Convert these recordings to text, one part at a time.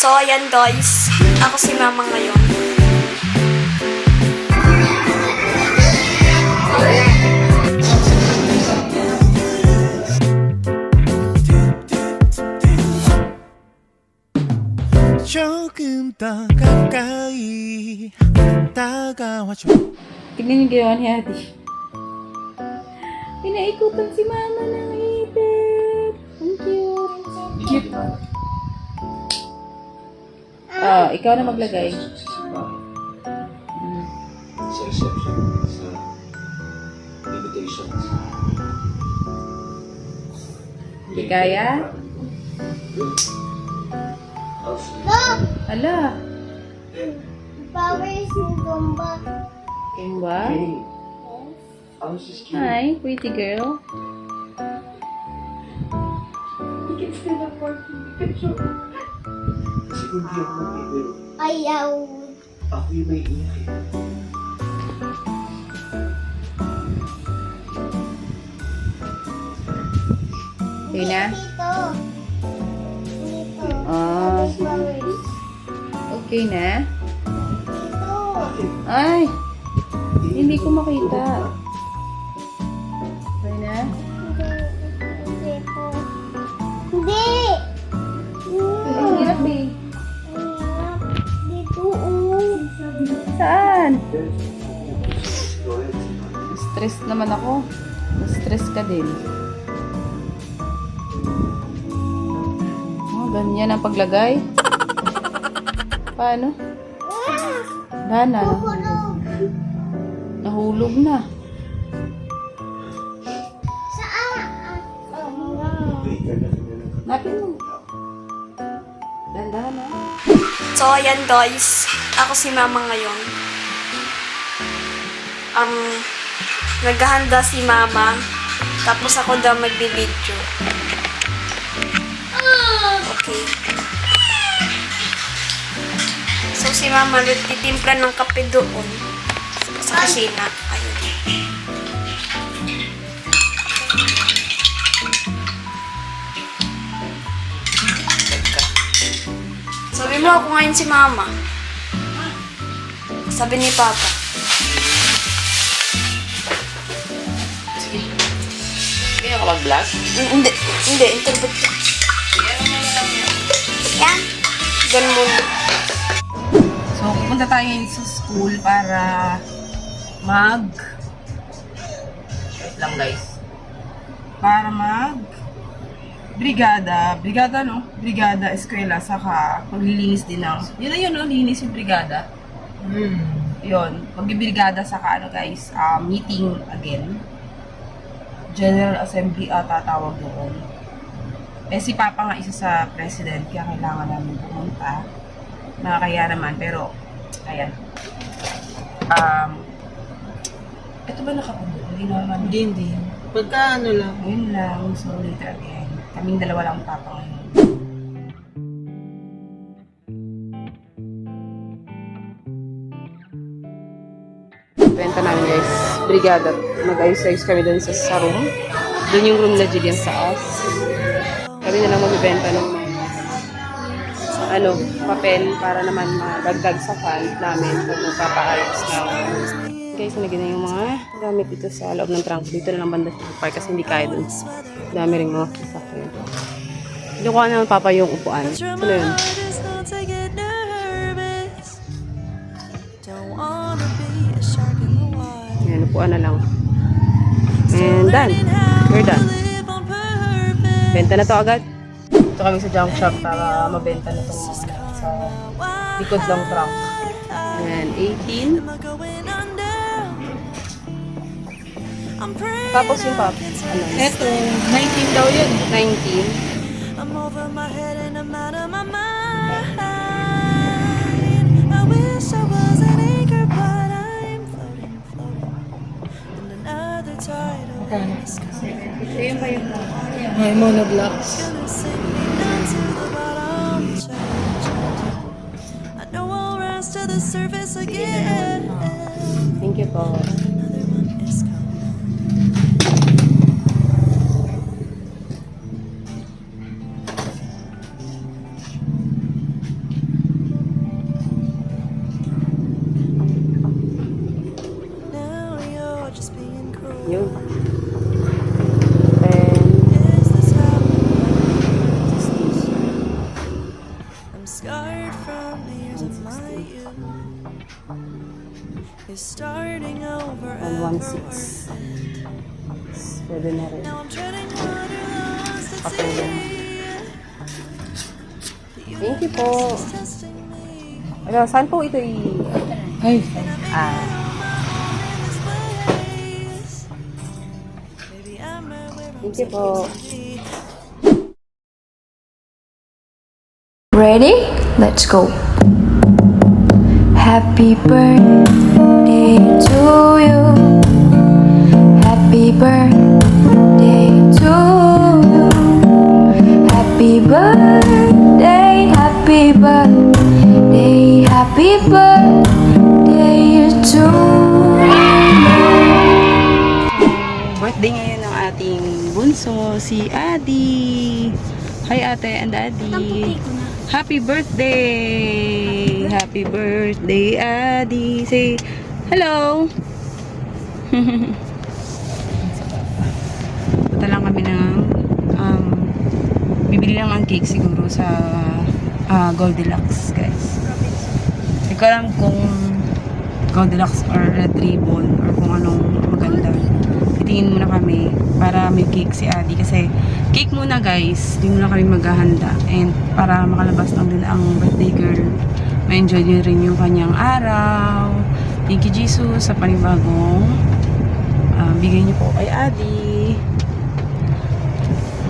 So, ayan guys. Ako si Mama ngayon. 조금 더 가까이 다가와줘. Tignan yung ginawa ni Ate. Pinaikutan si Mama ng ipit. Ang cute. Cute. Ikaw na maglagay. Sa reception, sa invitations. Hindi kaya? Ala. Powers ni Gumba. Kimba? I was just curious. Hi, pretty girl. You can still afford to picture. Kasi kung di ako mag-ibig, Ayaw. ako yung may iyak. Okay na? Dito. Dito. Ah, Powers. okay na? Dito. Ay! Hindi ko makita. Okay na? Dito. Hindi. Ang hirap eh. Dito. Oh. Saan? Stress naman ako. Stress ka din. Oh, ganyan ang paglagay. Paano? Wala na. Nahulog na. Saan? Napin mo. Dandahan na. So, ayan guys. Ako si Mama ngayon. Naghahanda si Mama. Tapos ako daw magbibideo. Okay. So, si Mama titimpla ng kape doon. Sa kusina. Ayun. Sabi mo ako ngayon si Mama. Sabi ni Papa. Kaya ka mag-vlog? Hindi, interpret ko. Yan. Ganun mo. So, pupunta tayo ngayon sa school para wait lang guys. Para brigada, no? Brigada, eskwela, saka maglilinis din ng, yun, no? Linis yung brigada. Yun, magbibrigada saka, guys, meeting again. General Assembly tatawag doon. Si Papa nga isa sa president, kaya kailangan namin pumunta. Nakakaya naman, pero, ayan. Ito ba nakapundo? Hindi naman. Hindi. Pagka ano lang. Yun lang. So, later again. Kaming dalawa lang Papa ngayon. Benta namin guys. Brigada. Mag-ayos-ayos kami dun sa room. Dun yung room na Julian sa us. Kami na lang magbibenta ng papel para naman madagdag sa fund namin pag magpapaayos na. Guys, nalagyan na yung mga gamit dito sa loob ng trunk. Dito na lang banda sa park kasi hindi kaya dun. Dami rin mga sasakyan. Kinukuha naman Papa yung upuan. Ano yun? Ayan, upuan na lang. And done. We're done. Benta na to agad. Ito kami sa junk shop para mabenta na itong mga sa likod ng trunk. Ayan, 18. Tapos yung pop. Ano? Eto, 19 daw yun. 19. I'm over my head and I'm out of my mind. I wish I was an anchor, but I'm floating in another tidal wave. Ito yung ba yung May monoblocks. Gonna sink me down to the bottom. I know I'll rise to the surface again. Thank you po. Another one is coming. I'm scarred from the years of my youth. Is starting over ever worth it? Pwede na rin. Now I'm treading water lost at sea. Thank you po. Testing me. Ano, saan po ito Ay, In this place. Baby, I'm right where I'm Thank you po. supposed to be. Ready? Let's go. Happy birthday to you. Happy birthday to you. Happy birthday, happy birthday, happy birthday to you. Birthday ngayon ng ating bunso, si Adi. Hi ate and Adi. Happy birthday! Happy birthday, Adi. Say hello. Punta lang kami ng bibili lang ang cake siguro sa Goldilocks, guys. Hindi ko alam kung Goldilocks or Red Ribbon or kung anong maganda. Titingin muna kami para may cake si Adi kasi cake muna guys, hindi muna kami maghahanda and para makalabas lang din ang birthday girl, ma-enjoy niya rin yung kanyang araw. Thank you Jesus sa panibagong bigay niyo po kay Adi.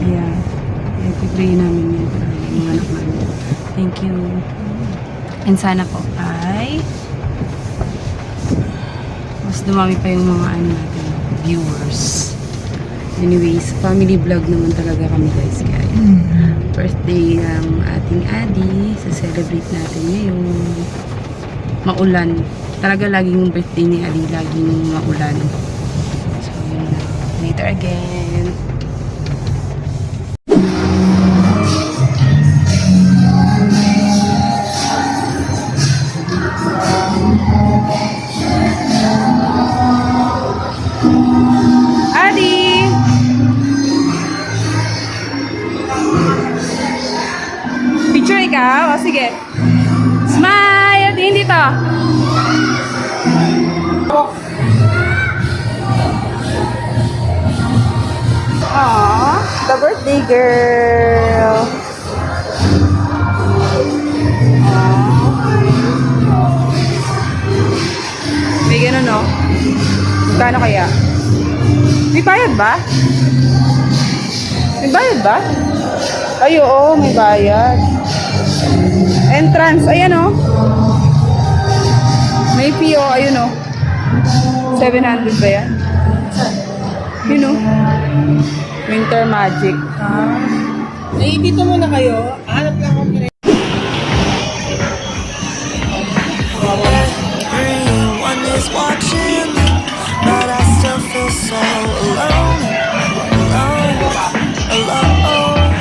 Ayan, i-pray namin yan para yung anak namin. Thank you. And sana po ay mas dumami pa yung mga ano natin, viewers. Anyways, family vlog naman talaga kami guys. Kaya birthday ng ating Adi. Sa-celebrate natin ngayon. Maulan. Talaga laging birthday ni Adi. Laging maulan. So, yun na. Later again. Adi! Picture ikaw? O, sige. Smile! Tingin dito. Aww, the birthday girl. May ganun, no? Magkano kaya? May bayad ba? May bayad ba? Ay, oo, may bayad. Entrance, ayan o. May PO, ayun o. 700 ba yan? Yun o. Winter Magic. ay, dito muna kayo. Hanap lang ako nila. Everyone is watching, but I still feel so alone, alone.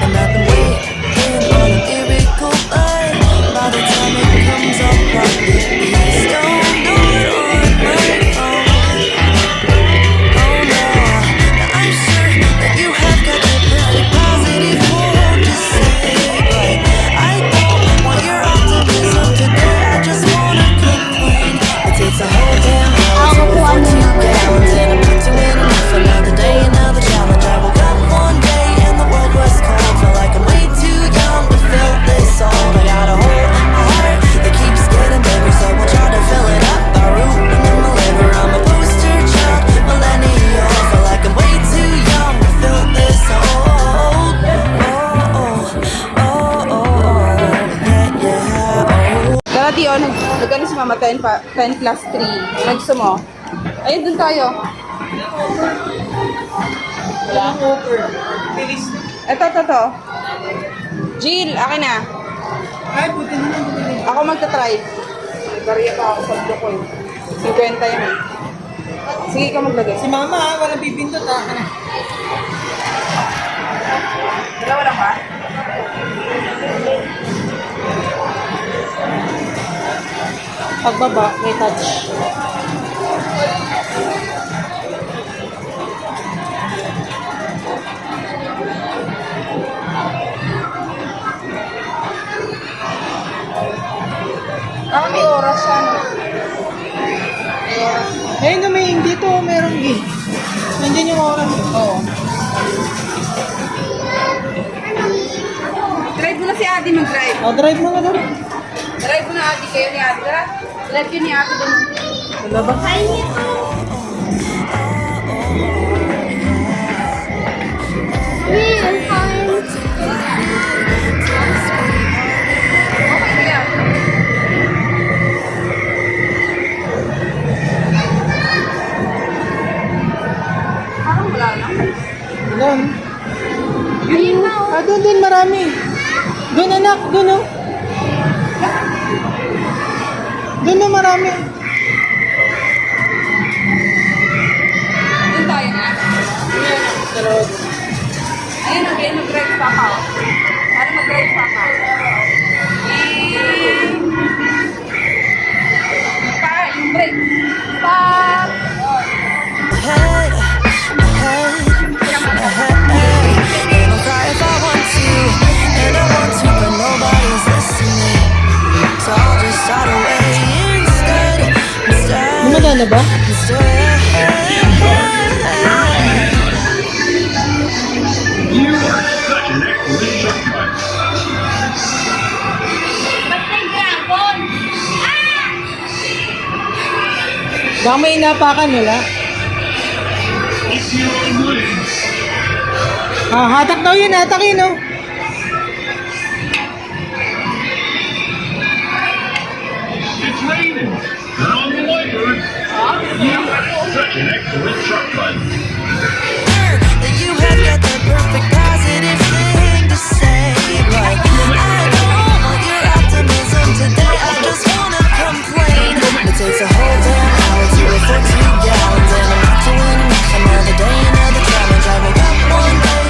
And I've been waiting on a miracle, but by the time it comes, I'll probably be stoned or on my phone. Oh no, now I'm sure that you have got the perfect positive mood to say, but I don't want your optimism today. I just wanna complain. It takes a whole damn hour to afford 2 gallons, and I'm not doing enough. Another day, another challenge. I woke up one day and the world was cold. Felt like I'm way too young to fill this all. I got a hole in my heart that keeps getting bigger, so I'll try to fill it up by rooting in my liver. I'm a poster child, millennial. Feel like I'm way too young to fill this old. Tara, Tio, nagkano si Mama 10 plus 3. Ano gusto mo? Ayun, dun tayo. Wala? Ito. Jill, akin na. Ay, buti na lang. Ako magta-try. Bariya pa ako sa blok ko eh. 50 yan eh. Sige, ikaw maglagay. Si mama, walang pipindot ha. Dalawa lang ba? Pagbaba, may touch. Ate mag-drive. O, drive mo na doon. Drive mo na Ate kayo ni Ate. Tara. Drive yun ni Ate doon. Wala ba? Okay yan. Parang wala na. Doon. Doon din marami. Doon anak, doon o. Doon o marami. Doon tayo na. Ayan, okay, mag-drive pa ka. Para mag-drive pa ka. Yung brake. Stop! Head, head, head. And I'll cry if I want to, and I want to, but nobody's listening. So I'll just start away instead. Gumagana ba? You are such an excellent shortcut. Baka may inapakan nila. It's your own way. Hatak daw yun, hatak yun o. It's raining. Turn on the wipers. You are such an excellent shortcut. That you have got the perfect positive thing to say, but I don't want your optimism today. I just wanna complain. It takes a whole damn hour to refer 2 gallons, and I'm not doing another day, another challenge. I wake up one day.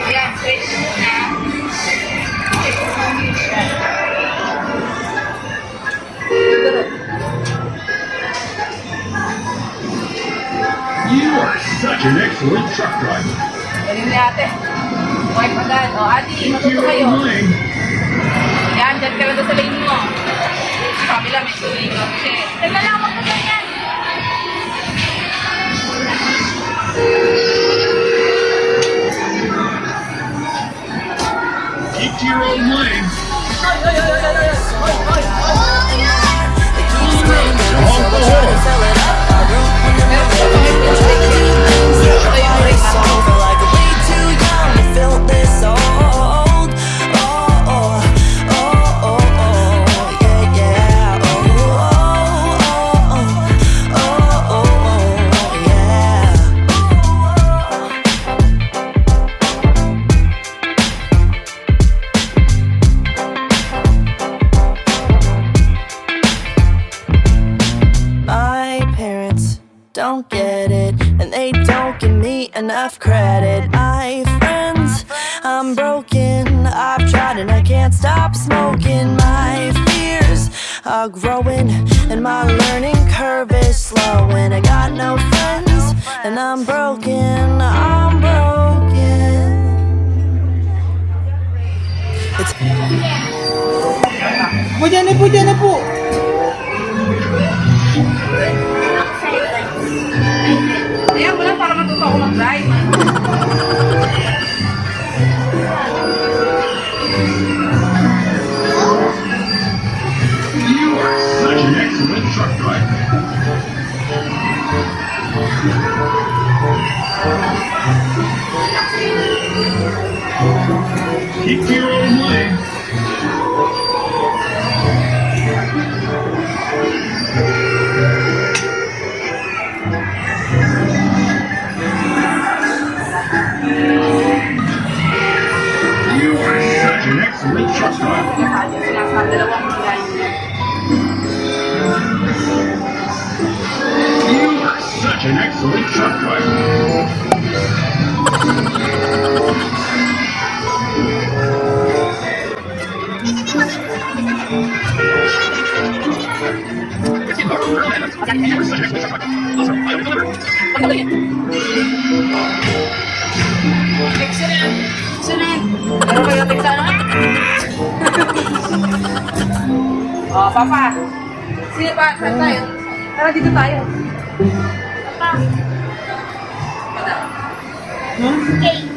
Ayan, straight na. You are such an excellent truck driver. Galing ni Ate. Okay pa dad. O, Ate, It's matuto your kayo. own way. Yan, dyan ka lang doon sa lane mo. Sa kabila, may tuloy ka. Teka lang, wag mo na yan. Keep to your own lane. Don't go home. My parents don't get it, and they don't give me enough credit. My friends, I'm broken. I've tried and I can't stop smoking. My fears are growing, and my learning curve is slowing. I got no friends, and I'm broken. I'm broken. It's Po dyan na po. Ayan, wala para matuto ako mag-drive. You are such an excellent truck driver. Keep to your own lane. You are such an excellent truck driver. Nasa dalawang biyahe. You are such an excellent truck driver. Excellent. Excellent. Pero kayo tigsa na. Oh, Papa. Sino ba? Saan tayo? Tara, dito tayo. Papa. Cake.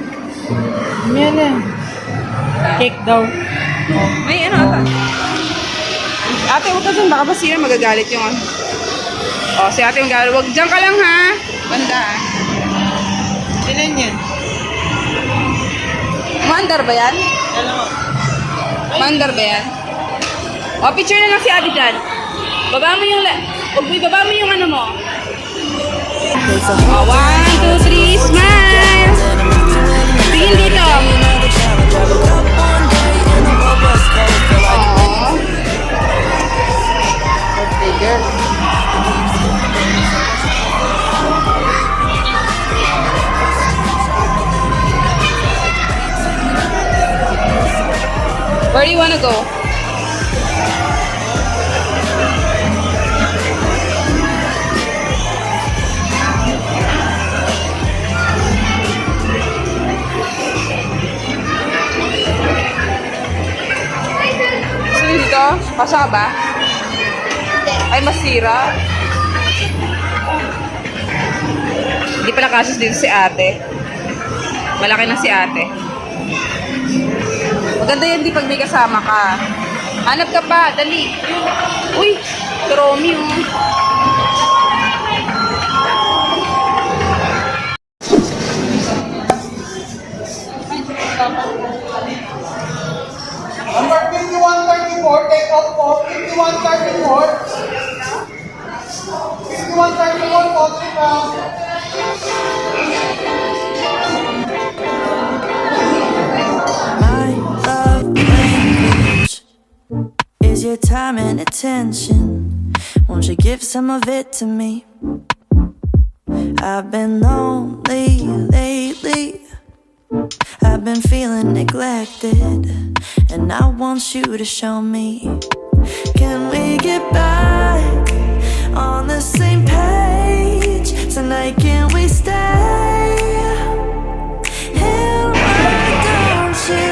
Yan eh. Cake daw. May ano ata? Ate, huwag ka dun. Baka ba sila magagalit yung ano. O, si ate magagalit. Huwag dyan ka lang ha. Banda ha. Ilan yan? Mandar ba yan? Mandar ba yan? O, picture na lang si ate dyan. Baba mo yung... Baba mo yung ano mo. O, 1, 2, 3, smile! Tingin dito. Aww. Birthday girl. Where do you want to go? Sino dito? Pasok ba? Ay, masira. Hindi pala kasos dito si ate. Malaki na si ate. Maganda yan di pag may kasama ka. Hanap ka pa, dali. Uy, si Romy oh. Number 5134, take off po. 5134. 5134 po, take off. My love language is your time and attention. Won't you give some of it to me? I've been lonely lately. I've been feeling neglected, and I want you to show me. Can we get back on the same page tonight? Can we stay? And why don't you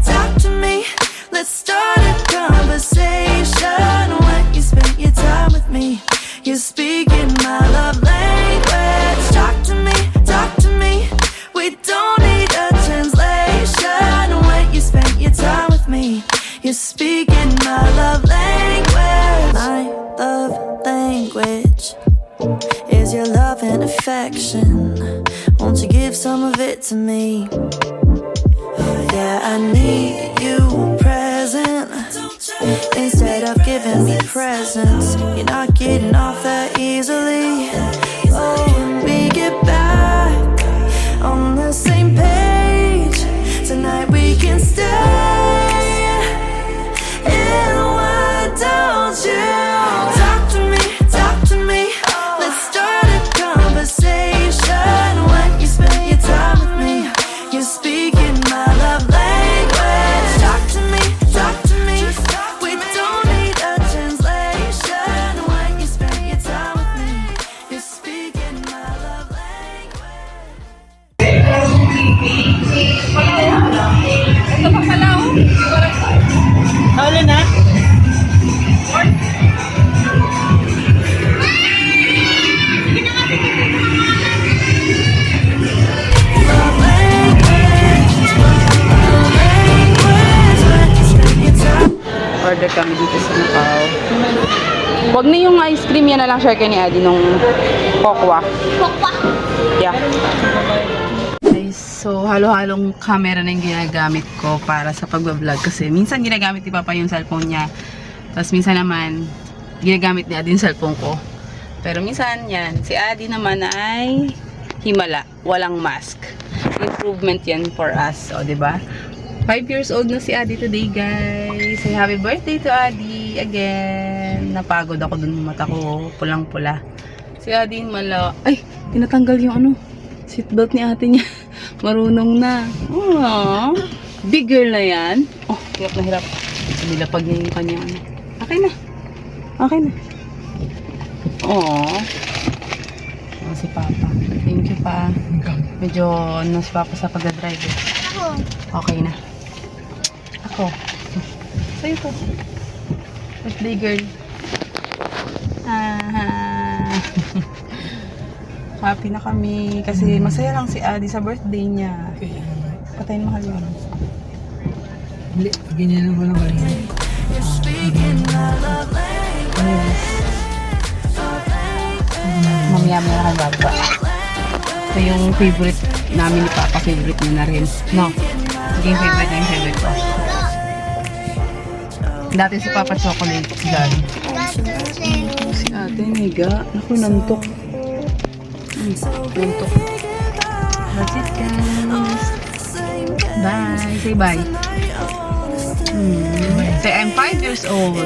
talk to me? Let's start a conversation. When you spend your time with me, you're speaking my love language. Talk to me, talk to me. We don't need a translation. When you spend your time with me, you're speaking my love language. My love language is your love and affection. Won't you give some of it to me? Yeah, I need you present. Instead of giving me presents, you're not getting off that easily. Oh, when we get back on the same page tonight, we can stay. And why don't you talk to me, talk to me? Let's start a conversation. When you spend your time with me, you're speaking my love language. Talk to me, talk to me. We don't need a translation. When you spend your time with me, you're speaking my love language. Ito pa pala oh. Halo na? Love language, love language. When you spend your time. Order kami dito sa Macau. Huwag na yung ice cream, yan na lang share kay ni Adi nung kokwa. Kokwa. Yeah. Guys, so halo-halong camera na yung ginagamit ko para sa pagbablog kasi minsan ginagamit ni Papa yung cellphone niya. Tapos minsan naman ginagamit ni Adi yung cellphone ko. Pero minsan yan, si Adi naman ay himala, walang mask. Improvement yan for us, o diba? 5 years old na si Adi today, guys. Say happy birthday to Adi again. Napagod ako dun, mata ko pulang-pula. Si Adi mala. Ay, tinatanggal yung ano, seatbelt ni ate niya. Marunong na. Aww. Big girl na yan. Oh, hirap na hirap. Nilapag niya yung kanya. Okay na. Okay na. Aww. Oh, si Papa. Thank you pa. Medyo ano si Papa sa pag-drive. Okay na. Ako. Sa'yo to. Birthday girl. Happy na kami kasi masaya lang si Adi sa birthday niya. Patayin mahal yun. Hindi, ganyan lang ko lang kanina. Mamaya na kayo baba. Ito yung favorite namin ni Papa. Favorite niya na rin. No? Naging favorite na yung favorite ko. Dati si Papa chocolate. Dad. Si ate, mega. Naku, nantok. Nantok. That's it, guys. Bye. Say bye. Say, I'm 5 years old.